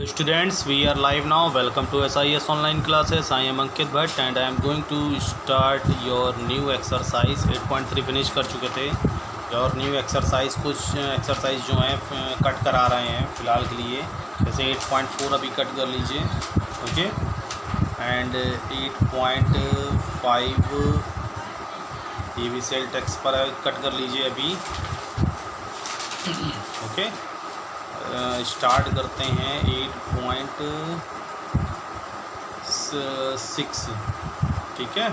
Students, we are live now. Welcome to SIS online classes. I am Ankit Bhatt and I am going to start your new exercise. 8.3 finish कर चुके थे और new exercise कुछ exercise जो हैं cut करा रहे हैं फ़िलहाल के लिए। जैसे 8.4 अभी कट कर लीजिए, ओके, एंड 8.5 ये भी सेल टैक्स पर कट कर लीजिए अभी, ओके। स्टार्ट करते हैं 8.6, ठीक है।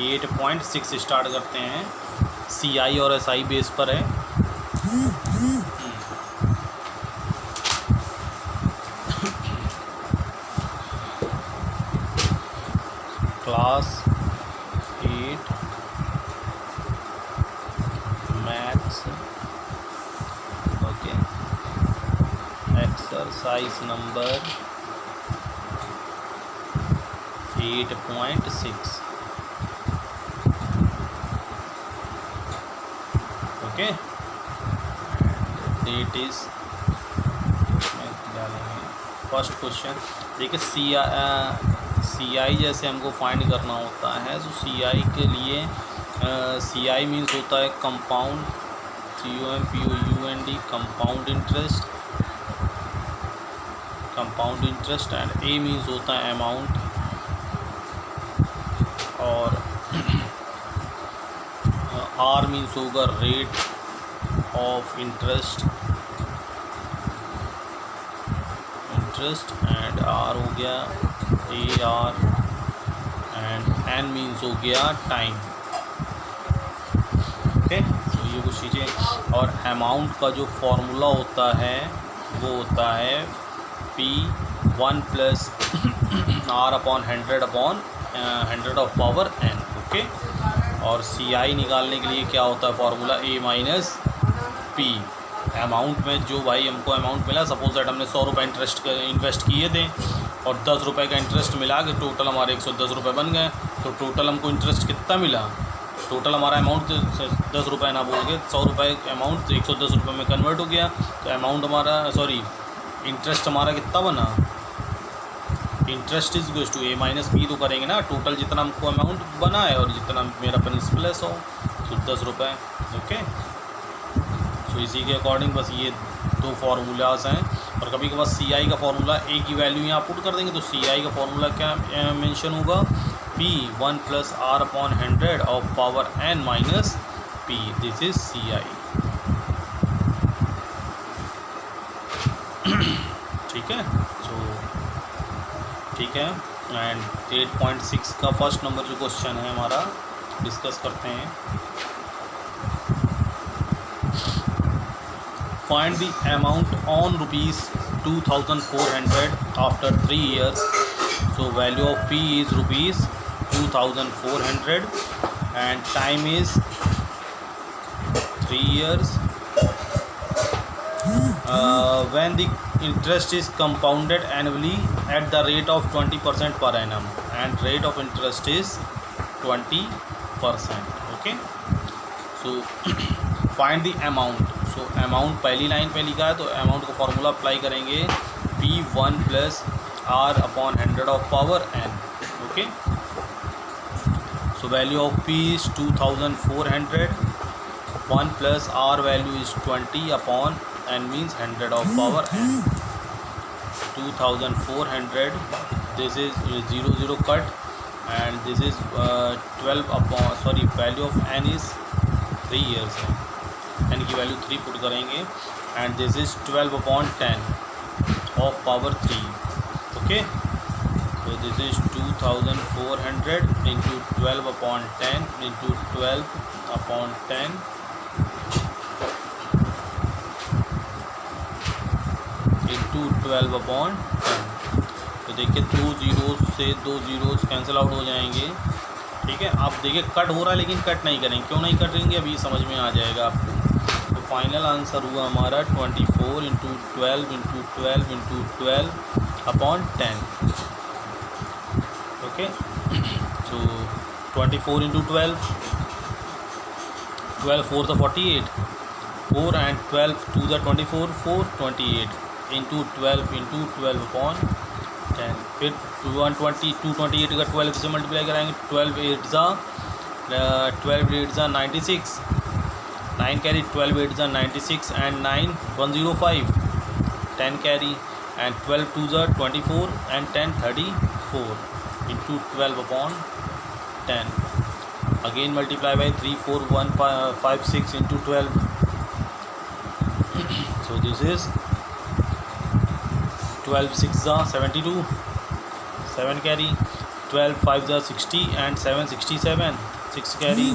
8.6 स्टार्ट करते हैं, CI और SI बेस पर है। Class 8 maths, okay, exercise number 8.6, okay. Date is डालेंगे फर्स्ट क्वेश्चन। देखिए CI जैसे हमको फाइंड करना होता है, तो CI के लिए CI मीन्स होता है compound, COMPOUND, compound interest and A means होता है अमाउंट, और R मीन्स होगा rate of interest and R हो गया AR एंड N मीन्स हो गया टाइम, ओके। तो ये कुछ चीज़ें, और अमाउंट का जो फॉर्मूला होता है वो होता है P1 + R/100 of power N, okay. और CI निकालने के लिए क्या होता है फॉर्मूला A - P। अमाउंट में जो भाई हमको अमाउंट मिला, सपोज दैट हमने 100 रुपये इन्वेस्ट किए थे और 10 रुपये का इंटरेस्ट मिला के टोटल हमारे 110 रुपये बन गए। तो टोटल हमको इंटरेस्ट कितना मिला, टोटल हमारा अमाउंट 10 रुपये ना बोल के 100 रुपये अमाउंट 110 रुपये में कन्वर्ट हो गया। तो अमाउंट हमारा इंटरेस्ट हमारा कितना बना, interest is goes to A - P तो करेंगे ना, टोटल जितना हमको अमाउंट बना है और जितना मेरा प्रिंसिपल है 100, तो 10 रुपये, ओके। तो इसी के अकॉर्डिंग बस ये दो फार्मूलाज हैं। और कभी कभार CI का फार्मूला A की वैल्यू यहाँ पुट कर देंगे, तो CI का फार्मूला क्या मेंशन होगा, P1 + R/100 of power N - P, this is CI, ठीक है। तो ठीक है, एंड 8.6 का फर्स्ट नंबर जो क्वेश्चन है हमारा, डिस्कस करते हैं। Find the amount on ₹2400 after 3 years। So value of P is ₹2400 and time is 3 years। When the interest is compounded annually at the rate of 20% per annum and rate of interest is 20%, okay। So find the amount। so amount पहली line पे लिखा है, तो amount का formula apply करेंगे P1 + R/100 of power N, okay। so value of P is 2400, 1 + R value is 20/N means 100 of power N, 2400, this is 0 cut, and this is 12 value of N is 3 years है, N की value 3 put करेंगे, and this is 12/10 of power 3, okay। so this is 2400 into 12/10 into 12/10 into 12/10। तो देखिए 2 zeros से 2 zeros cancel out हो जाएंगे, ठीक है। आप देखिए कट हो रहा है लेकिन कट नहीं करेंगे, क्यों नहीं करेंगे अभी समझ में आ जाएगा आपको। तो फाइनल आंसर हुआ हमारा 24 × 12 × 12 × 12/10, okay. So 24 × 12, 12 4 = 48, 4 and 12 2 = 24, 4 28, into 12 upon 10, फिर 228 का 12 से मल्टीप्लाई कराएंगे, 12 8 ज़ा 96, 9 कैरी, 12 8 ज़ा 96 एंड 9 105, 10 कैरी एंड 12 2 ज़ा 24 and 10 34 into 12 upon 10, again multiply by 3 4 1 5 6 into 12, so this is 12 6 ज़ा 72, 7 कैरी, 12 5 ज़ा 60 एंड 7 67, 6 कैरी,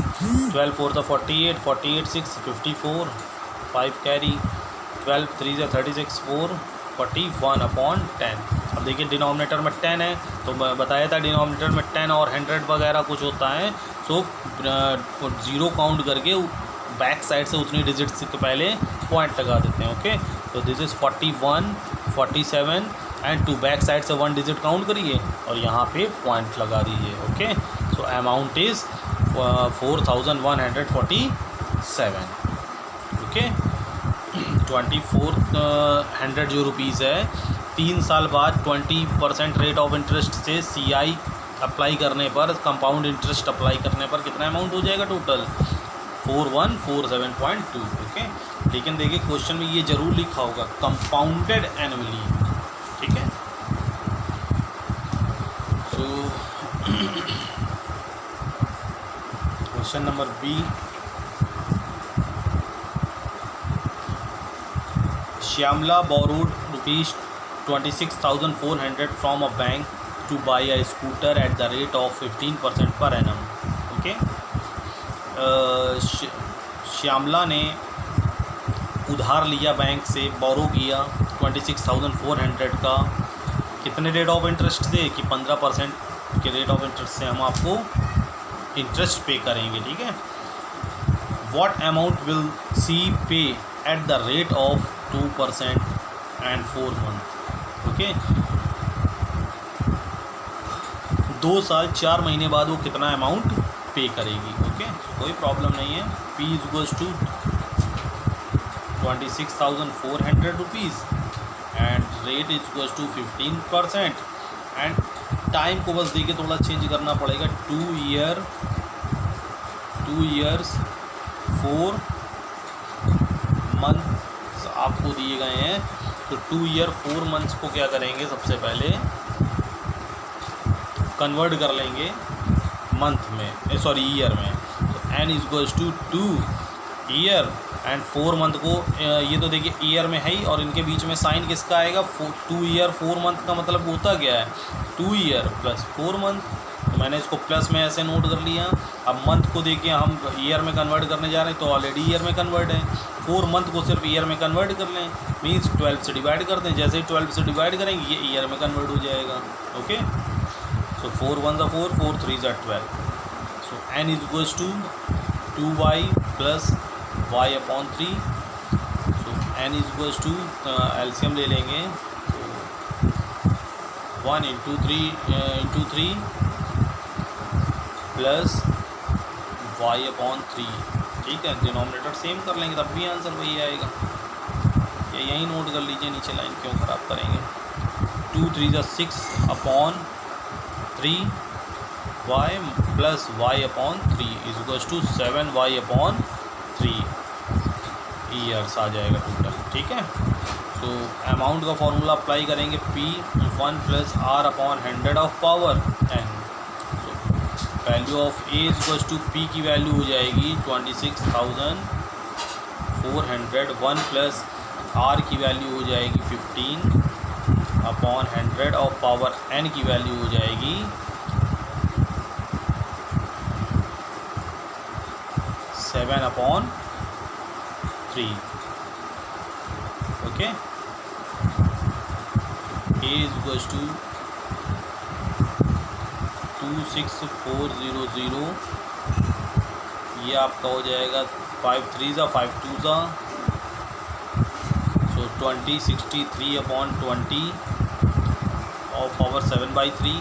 12 4 ज़ा 48, 48 6 54, 5 कैरी, 12 3 ज़ा 36 4 41 अपॉन 10। अब देखिए डिनोमिनेटर में 10 है, तो बताया था डिनोमिनेटर में 10 और 100 वगैरह कुछ होता है, तो ज़ीरो काउंट करके बैक साइड से उतनी डिजिट्स के पहले पॉइंट लगा देते हैं। ओके, तो this is 41 47 and to back side से 1 डिजिट काउंट करिए और यहाँ पे पॉइंट लगा दीजिए। Okay, so amount is 4147। Okay, 2400 जो रुपीज़ है, 3 साल बाद 20% रेट ऑफ इंटरेस्ट से CI अप्लाई करने पर, कंपाउंड इंटरेस्ट अप्लाई करने पर कितना अमाउंट हो जाएगा टोटल? 4147.2। ओके, लेकिन देखिए क्वेश्चन में ये जरूर लिखा होगा कंपाउंडेड एनुअली। ठीक है, so question number B, Shyamala borrowed ₹26,400 from a bank to buy a scooter at the rate of 15% per annum. Okay, Shyamala ने उधार लिया बैंक से, बोरो किया 26,400 का, कितने रेट ऑफ इंटरेस्ट से कि 15% के रेट ऑफ इंटरेस्ट से हम आपको इंटरेस्ट पे करेंगे। ठीक है, व्हाट अमाउंट विल सी पे at the rate of 2% and 4 month. Okay, 2 साल 4 महीने बाद वो कितना अमाउंट पे करेगी। ओके, कोई प्रॉब्लम नहीं है। P equals to 26,400 rupees and rate equals to 15% and time को बस देखिए थोड़ा चेंज करना पड़ेगा। 2 years 4 मंथ्स आपको दिए गए हैं, तो 2 year 4 मंथ्स को क्या करेंगे, सबसे पहले कन्वर्ट कर लेंगे मंथ में, सॉरी ईयर में। तो n equals to 2 year and 4 month को, ये तो देखिए ईयर में है ही, और इनके बीच में साइन किसका आएगा? 2 year 4 मंथ का मतलब होता क्या है? 2 year प्लस 4 मंथ। तो मैंने इसको प्लस में ऐसे नोट कर लिया। अब मंथ को देखिए हम ईयर में कन्वर्ट करने जा रहे हैं, तो ऑलरेडी ईयर में कन्वर्ट है। 4 मंथ को सिर्फ ईयर में कन्वर्ट कर लें, मीन्स 12 से डिवाइड कर दें। जैसे ही 12 से डिवाइड करेंगे ये ईयर में कन्वर्ट हो जाएगा। Okay, so 4 1 4 4 3 12। So n equals to 2y plus y upon 3। So n equals to LCM ले लेंगे, तो 1 इंटू 3 प्लस y अपॉन 3। ठीक है, डिनोमिनेटर सेम कर लेंगे तब भी आंसर वही आएगा। ये यहीं नोट कर लीजिए, नीचे लाइन क्यों ख़राब करेंगे। 2 3 6 upon 3 y plus y upon 3 equals to 7y upon 3 years आ जाएगा टोटल। ठीक है, तो अमाउंट का फॉर्मूला अप्लाई करेंगे, P1 plus R upon 100 of power n। So value of A equals to P की वैल्यू हो जाएगी 26,400, 1 प्लस R की वैल्यू हो जाएगी 15 अपॉन 100 ऑफ पावर n की वैल्यू हो जाएगी 7 upon 3। Okay, A equals to 26400, ये आपका हो जाएगा 5 3 5 2 सो 2063 अपॉन 20 और पावर 7/3।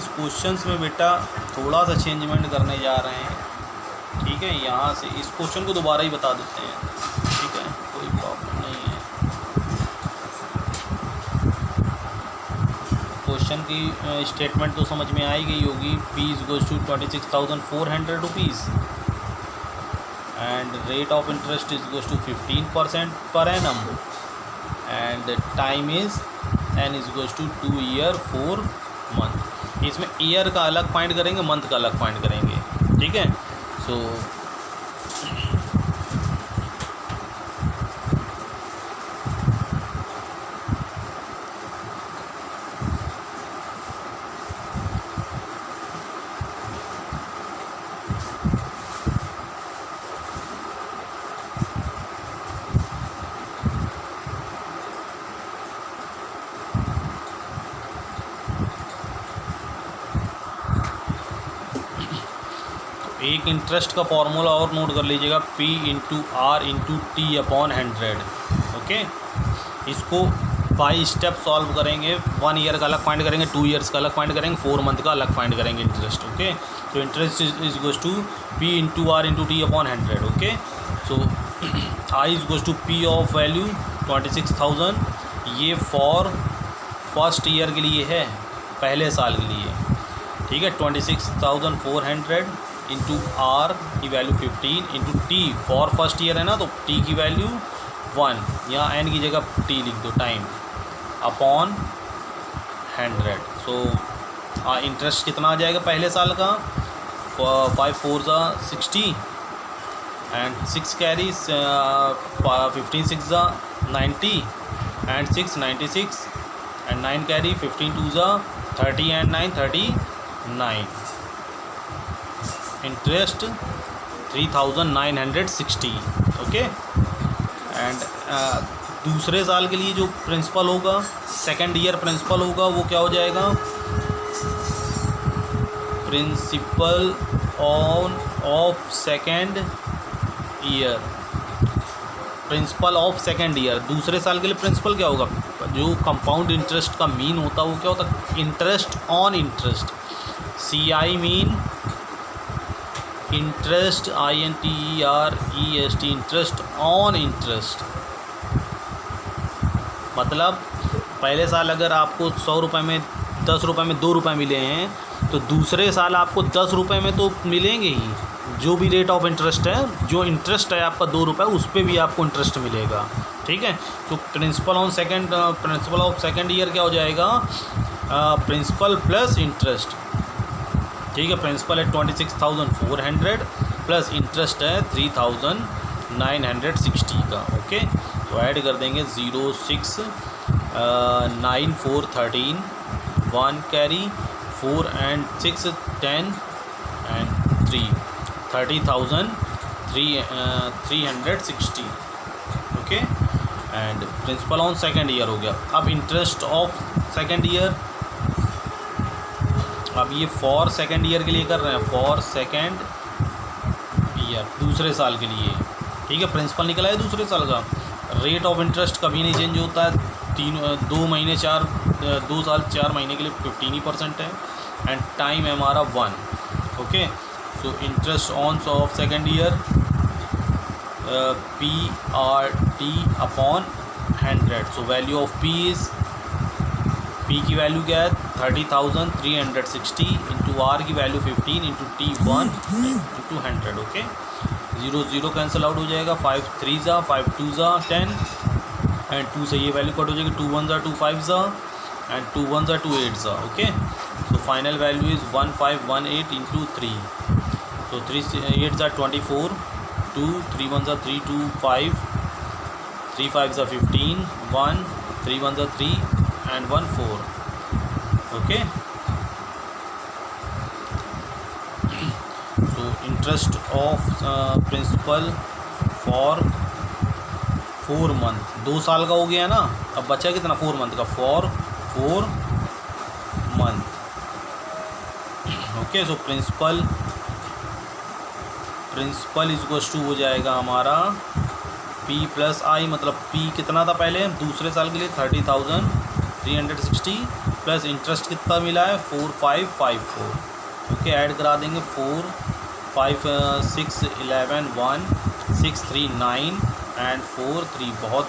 इस क्वेश्चंस में बेटा थोड़ा सा चेंजमेंट करने जा रहे हैं, ठीक है। यहाँ से इस क्वेश्चन को दोबारा ही बता देते हैं, ठीक है, कोई प्रॉब्लम नहीं है। क्वेश्चन की स्टेटमेंट तो समझ में आई गई होगी। P is goes to 26,400 rupees and rate of interest is goes to 15% per annum and time is n is goes to 2 year 4 month. इसमें ईयर का अलग फाइंड करेंगे, मंथ का अलग फाइंड करेंगे, ठीक है। सो एक इंटरेस्ट का फॉर्मूला और नोट कर लीजिएगा, P into R into T upon 100, okay. इसको बाई स्टेप सॉल्व करेंगे। 1 ईयर का अलग फाइंड करेंगे, 2 ईयर्स का अलग फाइंड करेंगे, 4 मंथ का अलग फाइंड करेंगे इंटरेस्ट, ओके। तो interest is goes to P into R into T upon 100, okay. So I is goes to P of value 26,000, ये फॉर फर्स्ट ईयर के लिए है, पहले साल के लिए, ठीक है। 26,400 इंटू आर की value 15 into T for first year है ना, तो टी की वैल्यू 1, यहाँ एन की जगह टी लिख दो, टाइम अपॉन 100। सो इंटरेस्ट कितना आ जाएगा पहले साल का, 5 4 ज़ा 60 एंड 6 कैरी 15 6 ज़ा 90 एंड 6 96 एंड 9 कैरी 15 2 ज़ा 30 एंड 9 39। Interest 3,960, okay. एंड दूसरे साल के लिए जो प्रिंसिपल होगा, सेकेंड ईयर प्रिंसिपल होगा, वो क्या हो जाएगा, principal on off second year, principle of second year. दूसरे साल के लिए प्रिंसिपल क्या होगा, जो कंपाउंड इंटरेस्ट का मीन होता है वो क्या होता है, interest on interest, CI mean interest, INTEREST, interest on interest. मतलब पहले साल अगर आपको 100 रुपये में 10 रुपये में 2 रुपये मिले हैं, तो दूसरे साल आपको 10 रुपये में तो मिलेंगे ही, जो भी रेट ऑफ इंटरेस्ट है, जो इंटरेस्ट है आपका 2 रुपये, उस पर भी आपको इंटरेस्ट मिलेगा, ठीक है। तो प्रिंसिपल ऑफ सेकेंड ईयर क्या हो जाएगा, प्रिंसिपल प्लस इंटरेस्ट, ठीक है। प्रिंसिपल है 26,400 प्लस इंटरेस्ट है 3,960 का, ओके। तो ऐड कर देंगे 0 6 9 4 13 1 carry 4 and 6 10 and 3 30,360, okay. And principal on second year हो गया। अब इंटरेस्ट ऑफ सेकेंड ईयर, अब ये फॉर सेकेंड ईयर के लिए कर रहे हैं, फॉर सेकेंड ईयर दूसरे साल के लिए, ठीक है। प्रिंसिपल निकला है दूसरे साल का। रेट ऑफ इंटरेस्ट कभी नहीं चेंज होता है, 2 साल 4 महीने के लिए 15% है एंड टाइम है हमारा 1, okay. So interest on off second year PRT upon 100। So value of P is, P की वैल्यू क्या है 30,360 इंटू आर की value 15 into T 1 into 100, okay. 0 0 cancel out हो जाएगा, 5 3 ज़ा 5 2 ज़ा 10 एंड 2 से ये वैल्यू कट हो जाएगी, 2 1 ज़ा 2 5 ज़ा एंड 2 1 ज़ा 2 8 ज़ा, okay. So final value is 1518 into 3। सो 3 8 ज़ा 24, 2 3 1 ज़ा 3 2 5 3 5 ज़ा 15 1 3 1 ज़ा 3 and 1 4, okay. So interest of principal for 4 month, 2 साल का हो गया ना। अब बचा कितना, 4 मंथ का, for 4 month, okay. So principal is equal to हो जाएगा हमारा P प्लस I, मतलब P कितना था पहले दूसरे साल के लिए 30,360 प्लस इंटरेस्ट कितना मिला है 4554, ओके। ऐड करा देंगे 4 5 6 11 1 6 3 9 एंड 4 3। बहुत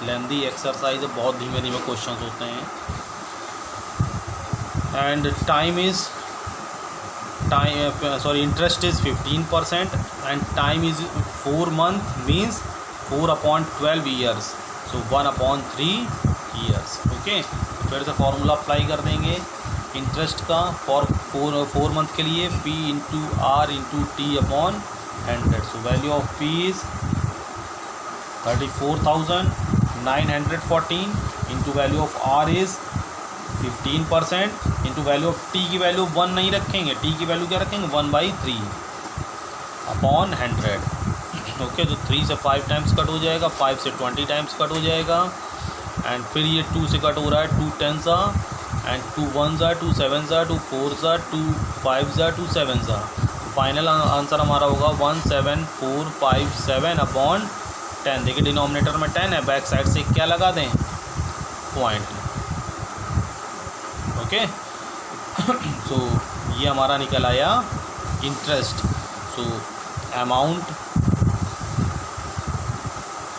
लेंदी एक्सरसाइज है, बहुत धीमे धीमे क्वेश्चंस होते हैं। And interest is 15% and time is 4 month means 4/12 years, so 1/3 years, okay. फिर से फॉर्मूला अप्लाई कर देंगे इंटरेस्ट का फॉर 4 मंथ के लिए, P into R into T/100। So value of P is 34,914 into value of R is 15% into value of T की value 1 नहीं रखेंगे, T की वैल्यू क्या रखेंगे 1/3/100, ओके। तो 3 से 5 टाइम्स कट हो जाएगा, 5 से 20 टाइम्स कट हो जाएगा एंड फिर ये 2 से कट हो रहा है, 2 10s and 2 1s 2 7s 2 4s 2 5s 2 7s। Final answer हमारा होगा 17457/10। देखिए डिनोमिनेटर में 10 है, बैक साइड से क्या लगा दें, पॉइंट, ओके। सो ये हमारा निकल आया इंटरेस्ट। सो अमाउंट,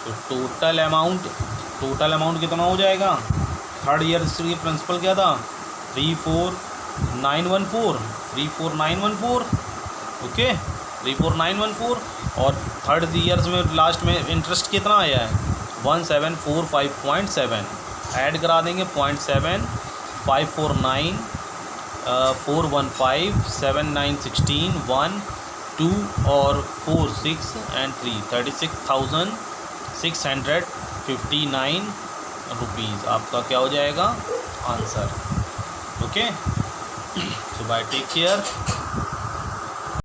तो टोटल अमाउंट कितना हो जाएगा, थर्ड ईयर की प्रिंसिपल क्या था 34914, ओके 34914। और थर्ड ईयर्स में लास्ट में इंटरेस्ट कितना आया है 1745.7। ऐड करा देंगे 0.7 549 415 7916 1 2 और 4 6 एंड 3 36,659 रुपीज़ आपका क्या हो जाएगा आंसर, ओके। सो बाय, टेक केयर।